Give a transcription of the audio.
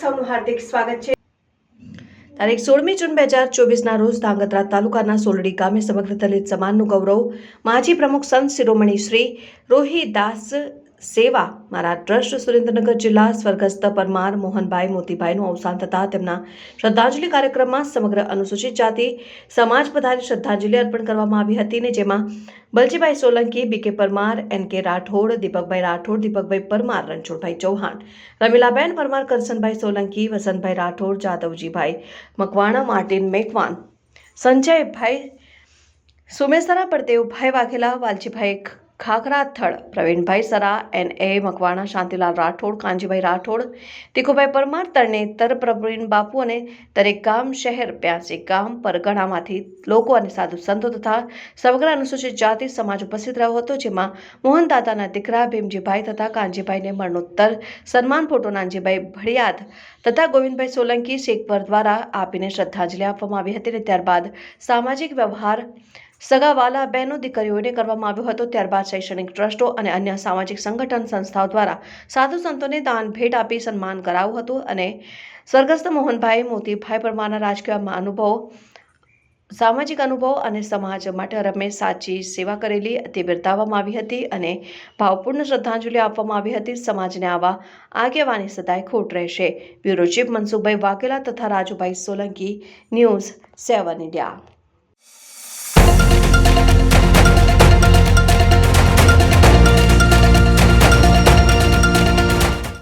સૌનું હાર્દિક સ્વાગત છે। તારીખ 16મી જૂન 2024ના રોજ ધાંગધ્રા તાલુકાના સોલડી ગામે સમગ્ર દલિત સમાજનું ગૌરવ માજી પ્રમુખ સંત શિરોમણી શ્રી રોહિદાસ સેવા મારા ટ્રસ્ટ સુરેન્દ્રનગર જિલ્લા સ્વર્ગસ્થ પરમાર મોહનભાઈ મોતીભાઈનું અવસાન થતાં તેમના શ્રદ્ધાંજલિ કાર્યક્રમમાં સમગ્ર અનુસૂચિત જાતિ સમાજ પધારી શ્રદ્ધાંજલિ અર્પણ કરવામાં આવી હતી ને જેમાં બલજીભાઈ સોલંકી, બીકે પરમાર, એનકે રાઠોડ, દીપકભાઈ રાઠોડ, દીપકભાઈ પરમાર, રણછોડભાઈ ચૌહાણ, રમીલાબેન પરમાર, કરસનભાઈ સોલંકી, વસંતભાઈ રાઠોડ, જાદવજીભાઈ મકવાણા, માર્ટિન મેકવાન, સંજયભાઈ સુમેસરા, પરદેવભાઈ વાઘેલા, વાલજીભાઈ ખાખરાથળ, પ્રવીણભાઈ સરા, એનએ મકવાણા, શાંતિલાલ રાઠોડ, કાંજીભાઈ રાઠોડ, તીખુભાઈ પરમાર, તરણેતર પ્રવીણ બાપુ અને દરેક ગામ, શહેર, 82 ગામ પરગણામાંથી લોકો અને સાધુ સંતો તથા સમગ્ર અનુસૂચિત જાતિ સમાજ ઉપસ્થિત રહ્યો હતો, જેમાં મોહનદાદાના દીકરા ભીમજીભાઈ તથા કાંજીભાઈને મરણોત્તર સન્માન ફોટો નાનજીભાઈ ભડિયાદ તથા ગોવિંદભાઈ સોલંકી શેખવર દ્વારા આપીને શ્રદ્ધાંજલિ આપવામાં આવી હતી અને ત્યારબાદ સામાજિક વ્યવહાર સગાવાલા બહેનો દીકરીઓને કરવામાં આવ્યો હતો। ત્યારબાદ શૈક્ષણિક ટ્રસ્ટો અને અન્ય સામાજિક સંગઠન સંસ્થાઓ દ્વારા સાધુ સંતોને દાન ભેટ આપી સન્માન કરાયું હતું અને સ્વર્ગસ્થ મોહનભાઈ મોતીભાઈ પરમારના રાજકીય અનુભવો, સામાજિક અનુભવ અને સમાજ માટે હંમેશા સાચી સેવા કરેલી તે બિરદાવવામાં આવી હતી અને ભાવપૂર્ણ શ્રદ્ધાંજલિ આપવામાં આવી હતી। સમાજને આવા આગેવાની સદાય ખોટ રહેશે। બ્યુરો ચીફ મનસુખભાઈ વાઘેલા તથા રાજુભાઈ સોલંકી, ન્યૂઝ 7 ઇન્ડિયા।